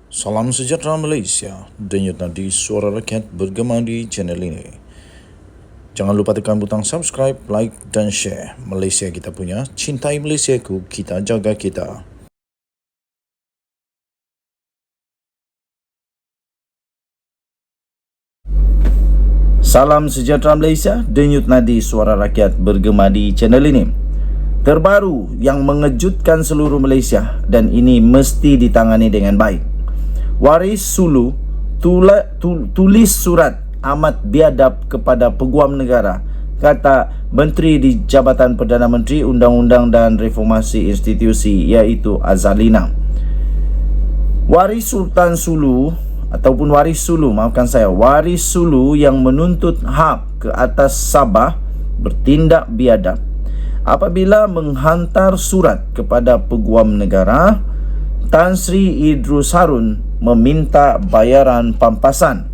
Salam sejahtera Malaysia, denyut nadi suara rakyat bergema di channel ini. Jangan lupa tekan butang subscribe, like dan share. Malaysia kita punya, cintai Malaysiaku, kita jaga kita. Salam sejahtera Malaysia, denyut nadi suara rakyat bergema di channel ini. Terbaru yang mengejutkan seluruh Malaysia dan ini mesti ditangani dengan baik. Waris Sulu tulis surat amat biadab kepada Peguam Negara, kata Menteri di Jabatan Perdana Menteri Undang-Undang dan Reformasi Institusi, iaitu Azalina. Waris Sultan Sulu ataupun Waris Sulu, Waris Sulu yang menuntut hak ke atas Sabah bertindak biadab apabila menghantar surat kepada Peguam Negara Tan Sri Idrus Harun meminta bayaran pampasan.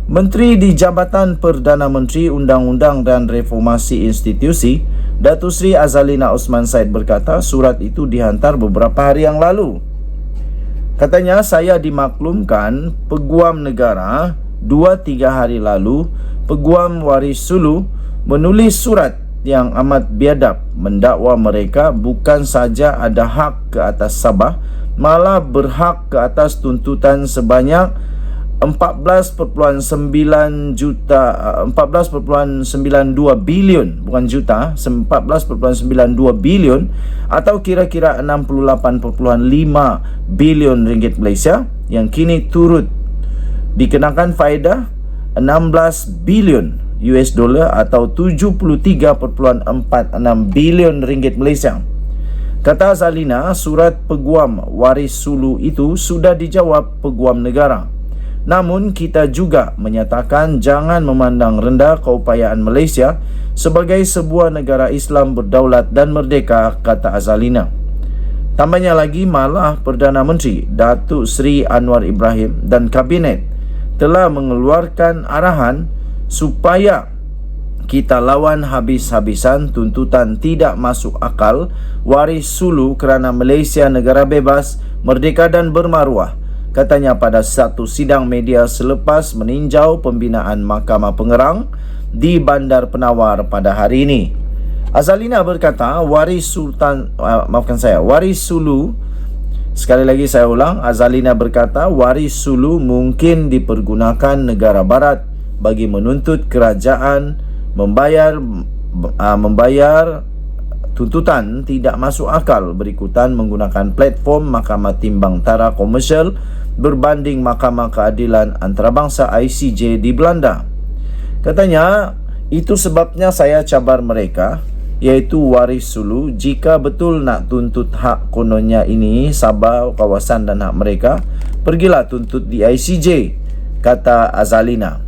Menteri di Jabatan Perdana Menteri Undang-Undang dan Reformasi Institusi, Datuk Seri Azalina Osman Said berkata surat itu dihantar beberapa hari yang lalu. Katanya, saya dimaklumkan Peguam Negara 2-3 hari lalu, Peguam Waris Sulu menulis surat yang amat biadab mendakwa mereka bukan saja ada hak ke atas Sabah, malah berhak ke atas tuntutan sebanyak 14.92 bilion, bukan juta, 14.92 bilion atau kira-kira 68.5 bilion ringgit Malaysia yang kini turut dikenakan faedah 16 bilion US dollar atau 73.46 bilion ringgit Malaysia. Kata Azalina, surat Peguam Waris Sulu itu sudah dijawab Peguam Negara. Namun kita juga menyatakan jangan memandang rendah keupayaan Malaysia sebagai sebuah negara Islam berdaulat dan merdeka, kata Azalina. Tambahnya lagi, malah Perdana Menteri Datuk Seri Anwar Ibrahim dan Kabinet telah mengeluarkan arahan supaya kita lawan habis-habisan tuntutan tidak masuk akal Waris Sulu kerana Malaysia negara bebas, merdeka dan bermaruah, katanya pada satu sidang media selepas meninjau pembinaan Mahkamah Pengerang di Bandar Penawar pada hari ini. Azalina berkata Waris Sulu, sekali lagi saya ulang, Azalina berkata Waris Sulu mungkin dipergunakan negara barat bagi menuntut kerajaan membayar tuntutan tidak masuk akal berikutan menggunakan platform Mahkamah Timbang Tara Komersial berbanding Mahkamah Keadilan Antarabangsa ICJ di Belanda. Katanya, itu sebabnya saya cabar mereka, iaitu Waris Sulu, jika betul nak tuntut hak kononnya ini Sabah, kawasan dan hak mereka, pergilah tuntut di ICJ, kata Azalina.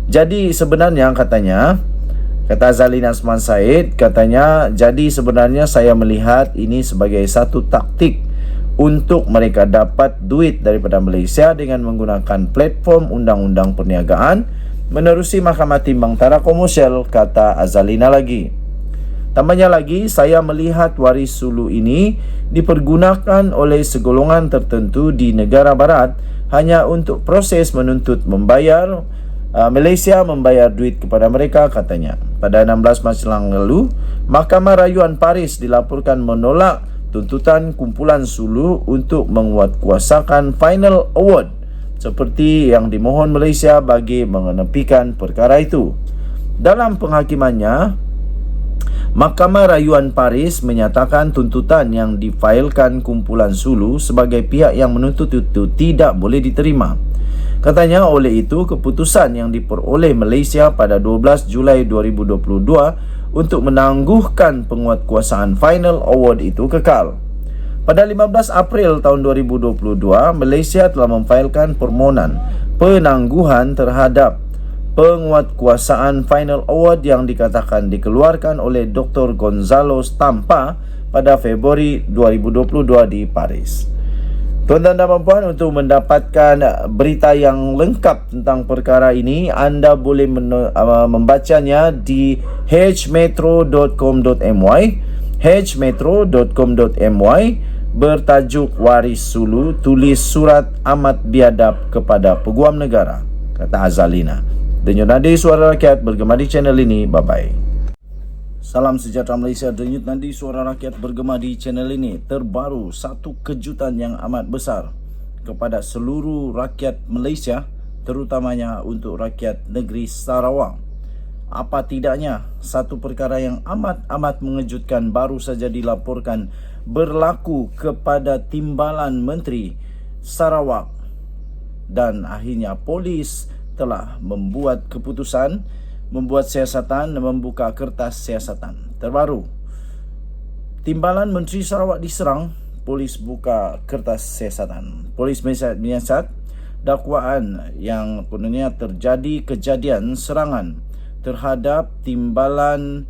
Jadi sebenarnya kata Azalina Osman Said, katanya, jadi sebenarnya saya melihat ini sebagai satu taktik untuk mereka dapat duit daripada Malaysia dengan menggunakan platform undang-undang perniagaan menerusi Mahkamah Timbang Tara Komersial, kata Azalina lagi. Tambahnya lagi, saya melihat Waris Sulu ini dipergunakan oleh segolongan tertentu di negara barat hanya untuk proses menuntut Malaysia membayar duit kepada mereka, katanya. Pada 16 Mac lalu, Mahkamah Rayuan Paris dilaporkan menolak tuntutan kumpulan Sulu untuk menguatkuasakan Final Award seperti yang dimohon Malaysia bagi mengenepikan perkara itu. Dalam penghakimannya, Mahkamah Rayuan Paris menyatakan tuntutan yang difailkan kumpulan Sulu sebagai pihak yang menuntut itu tidak boleh diterima. Katanya, oleh itu keputusan yang diperoleh Malaysia pada 12 Julai 2022 untuk menangguhkan penguatkuasaan Final Award itu kekal. Pada 15 April tahun 2022, Malaysia telah memfailkan permohonan penangguhan terhadap penguatkuasaan Final Award yang dikatakan dikeluarkan oleh Dr. Gonzalo Stampa pada Februari 2022 di Paris. Tuan-tuan dan puan-puan, untuk mendapatkan berita yang lengkap tentang perkara ini, anda boleh membacanya di hmetro.com.my, bertajuk Waris Sulu, tulis surat amat biadab kepada Peguam Negara, kata Azalina. Denyut Nadi Suara Rakyat bergema di channel ini. Bye-bye. Salam sejahtera Malaysia. Denyut Nadi Suara Rakyat bergema di channel ini. Terbaru satu kejutan yang amat besar kepada seluruh rakyat Malaysia, terutamanya untuk rakyat negeri Sarawak. Apa tidaknya, satu perkara yang amat mengejutkan baru saja dilaporkan berlaku kepada Timbalan Menteri Sarawak, dan akhirnya polis telah membuat keputusan, membuat siasatan, membuka kertas siasatan. Terbaru, Timbalan Menteri Sarawak diserang, polis buka kertas siasatan. Polis menyiasat dakwaan yang kononnya terjadi kejadian serangan terhadap Timbalan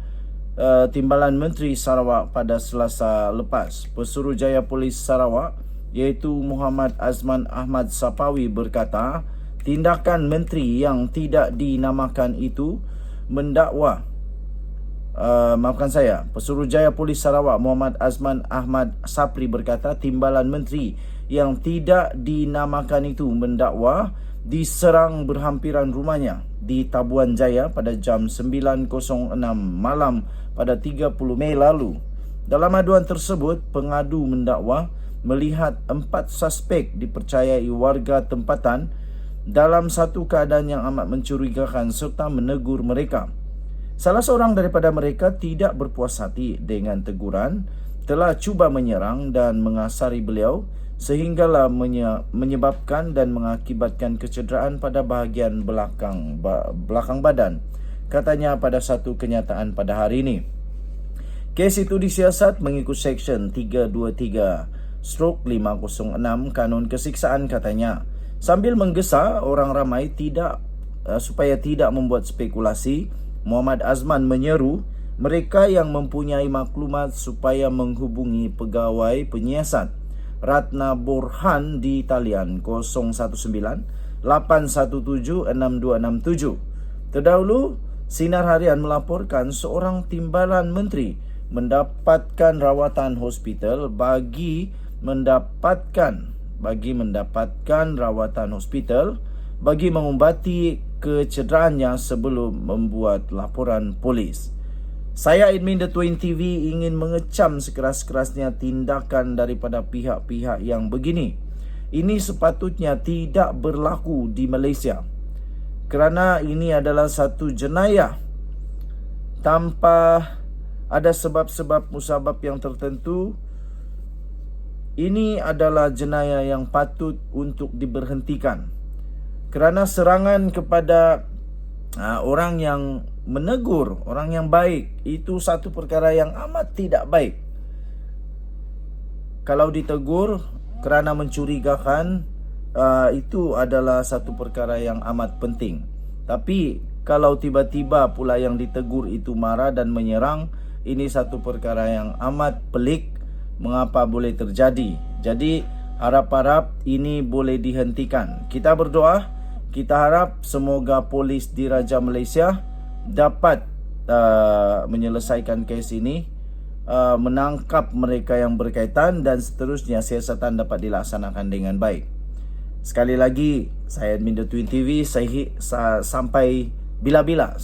Menteri Sarawak pada Selasa lepas. Pesuruhjaya Polis Sarawak iaitu Muhammad Azman Ahmad Sapawi berkata, tindakan menteri yang tidak dinamakan itu mendakwa Pesuruhjaya Polis Sarawak Muhammad Azman Ahmad Sapri berkata, timbalan menteri yang tidak dinamakan itu mendakwa diserang berhampiran rumahnya di Tabuan Jaya pada jam 9.06 malam pada 30 Mei lalu. Dalam aduan tersebut, pengadu mendakwa melihat 4 suspek dipercayai warga tempatan dalam satu keadaan yang amat mencurigakan serta menegur mereka. Salah seorang daripada mereka tidak berpuas hati dengan teguran, telah cuba menyerang dan mengasari beliau sehinggalah menyebabkan dan mengakibatkan kecederaan pada bahagian belakang badan, katanya pada satu kenyataan pada hari ini. Kes itu disiasat mengikut Seksyen 323/506 Kanun Kesiksaan, katanya, sambil menggesa orang ramai supaya tidak membuat spekulasi. Muhammad Azman menyeru mereka yang mempunyai maklumat supaya menghubungi pegawai penyiasat Ratna Borhan di talian 019-817-6267. Terdahulu, Sinar Harian melaporkan seorang timbalan menteri mendapatkan rawatan hospital bagi mendapatkan rawatan hospital bagi mengubati kecederaannya sebelum membuat laporan polis. Saya admin The Twin TV ingin mengecam sekeras-kerasnya tindakan daripada pihak-pihak yang begini. Ini sepatutnya tidak berlaku di Malaysia, kerana ini adalah satu jenayah tanpa ada sebab-sebab musabab yang tertentu. Ini adalah jenayah yang patut untuk diberhentikan, kerana serangan kepada orang yang menegur, orang yang baik, itu satu perkara yang amat tidak baik. Kalau ditegur kerana mencurigakan, itu adalah satu perkara yang amat penting. Tapi kalau tiba-tiba pula yang ditegur itu marah dan menyerang, ini satu perkara yang amat pelik. Mengapa boleh terjadi? Jadi harap-harap ini boleh dihentikan. Kita berdoa, kita harap semoga polis Diraja Malaysia dapat menyelesaikan kes ini, menangkap mereka yang berkaitan, dan seterusnya siasatan dapat dilaksanakan dengan baik. Sekali lagi, saya admin The Twin TV, sampai bila-bila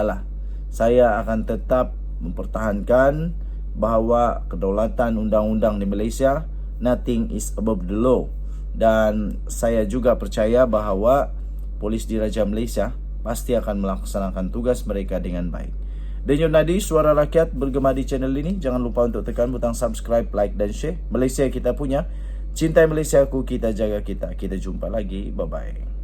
lah saya akan tetap mempertahankan bahawa kedaulatan undang-undang di Malaysia, nothing is above the law. Dan saya juga percaya bahawa polis Diraja Malaysia pasti akan melaksanakan tugas mereka dengan baik. Denyut Nadi Suara Rakyat bergema di channel ini. Jangan lupa untuk tekan butang subscribe, like dan share. Malaysia kita punya, cintai Malaysia ku, kita jaga kita. Kita jumpa lagi, bye-bye.